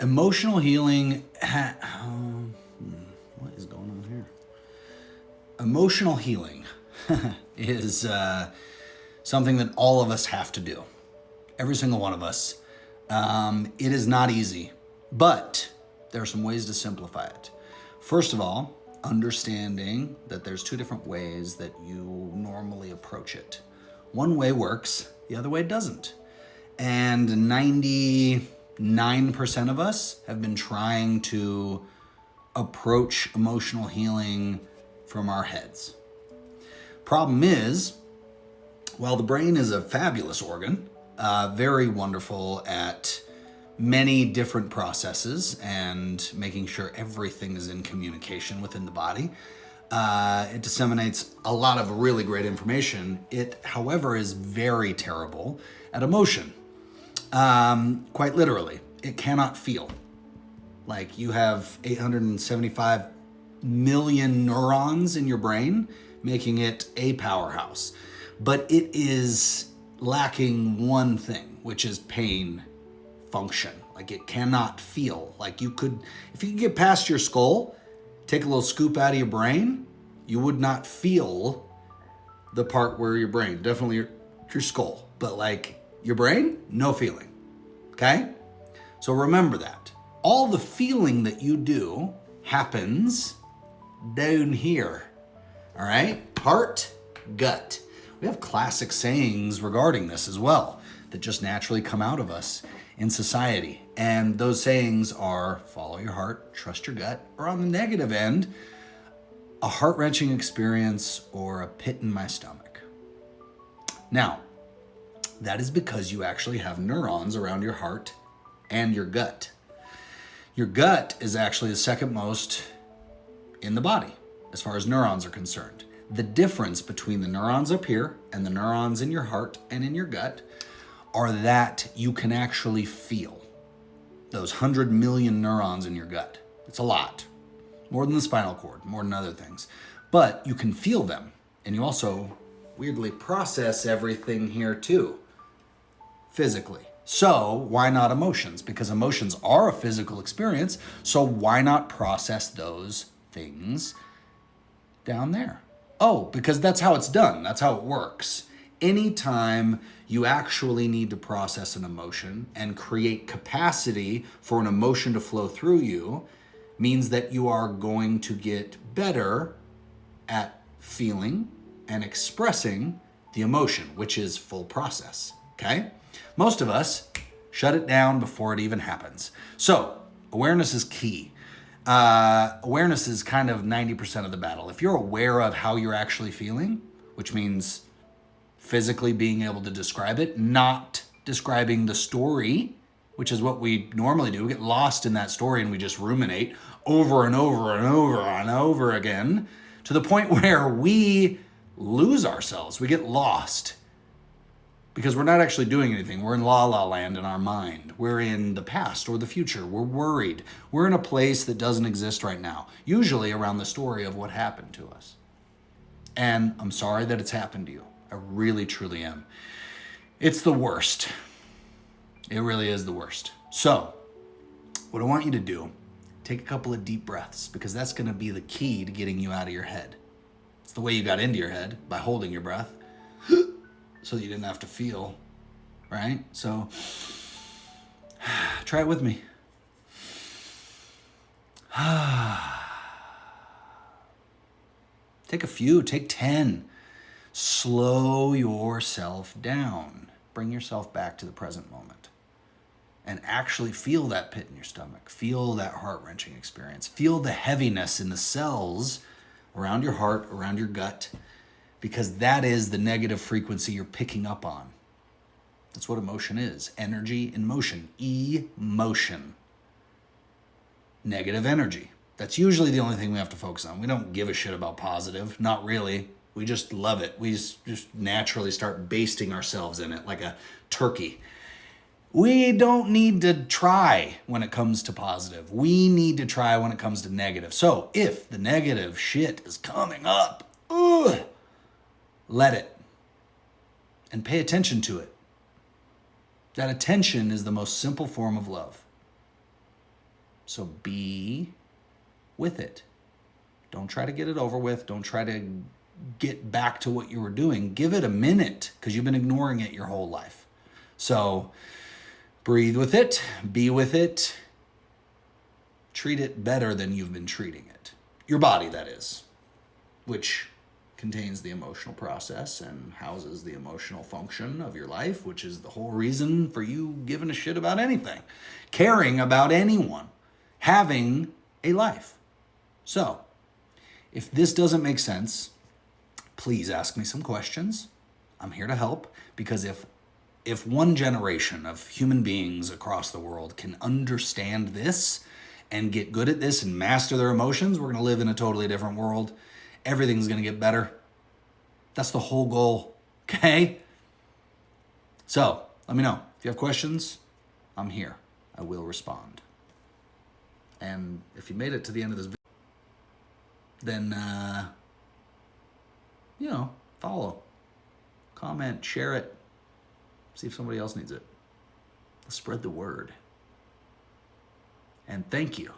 Emotional healing. What is going on here? Emotional healing is something that all of us have to do. Every single one of us. It is not easy, but there are some ways to simplify it. First of all, understanding that there's two different ways that you normally approach it. One way works, the other way doesn't. And 99% of us have been trying to approach emotional healing from our heads. Problem is, while the brain is a fabulous organ, very wonderful at many different processes and making sure everything is in communication within the body. It disseminates a lot of really great information. It, however, is very terrible at emotion. Quite literally, it cannot feel. Like you have 875 million neurons in your brain, making it a powerhouse. But it is lacking one thing, which is pain function. Like it cannot feel. Like you could, if you could get past your skull, take a little scoop out of your brain, you would not feel the part where your brain, definitely your skull, but like your brain, no feeling. Okay? So remember that. All the feeling that you do happens down here. All right? Heart, gut. We have classic sayings regarding this as well that just naturally come out of us in society. And those sayings are follow your heart, trust your gut, or on the negative end, a heart-wrenching experience or a pit in my stomach. Now, that is because you actually have neurons around your heart and your gut. Your gut is actually the second most in the body as far as neurons are concerned. The difference between the neurons up here and the neurons in your heart and in your gut are that you can actually feel those 100 million neurons in your gut. It's a lot. More than the spinal cord, more than other things. But you can feel them. And you also weirdly process everything here too, physically. So why not emotions? Because emotions are a physical experience. So why not process those things down there? Oh, because that's how it's done. That's how it works. Anytime you actually need to process an emotion and create capacity for an emotion to flow through you means that you are going to get better at feeling and expressing the emotion, which is full process, okay? Most of us shut it down before it even happens. So awareness is key. Awareness is kind of 90% of the battle. If you're aware of how you're actually feeling, which means physically being able to describe it, not describing the story, which is what we normally do. We get lost in that story and we just ruminate over and over and over and over again to the point where we lose ourselves. We get lost because we're not actually doing anything. We're in la la land in our mind. We're in the past or the future. We're worried. We're in a place that doesn't exist right now, usually around the story of what happened to us. And I'm sorry that it's happened to you. I really, truly am. It's the worst. It really is the worst. So, what I want you to do, take a couple of deep breaths, because that's going to be the key to getting you out of your head. It's the way you got into your head, by holding your breath, so that you didn't have to feel, right? So, try it with me. Take a few, take 10. Slow yourself down. Bring yourself back to the present moment. And actually feel that pit in your stomach. Feel that heart-wrenching experience. Feel the heaviness in the cells around your heart, around your gut, because that is the negative frequency you're picking up on. That's what emotion is. Energy in motion. Emotion. Negative energy. That's usually the only thing we have to focus on. We don't give a shit about positive. Not really. We just love it. We just naturally start basting ourselves in it like a turkey. We don't need to try when it comes to positive. We need to try when it comes to negative. So if the negative shit is coming up, let it. And pay attention to it. That attention is the most simple form of love. So be with it. Don't try to get it over with. Don't try to get back to what you were doing. Give it a minute because you've been ignoring it your whole life. So breathe with it, be with it, treat it better than you've been treating it. Your body, that is, which contains the emotional process and houses the emotional function of your life, which is the whole reason for you giving a shit about anything, caring about anyone, having a life. So, if this doesn't make sense, please ask me some questions. I'm here to help, because if one generation of human beings across the world can understand this and get good at this and master their emotions, we're going to live in a totally different world. Everything's going to get better. That's the whole goal, okay? So, let me know. If you have questions, I'm here. I will respond. And if you made it to the end of this video, then, follow, comment, share it, see if somebody else needs it. Let's spread the word. And thank you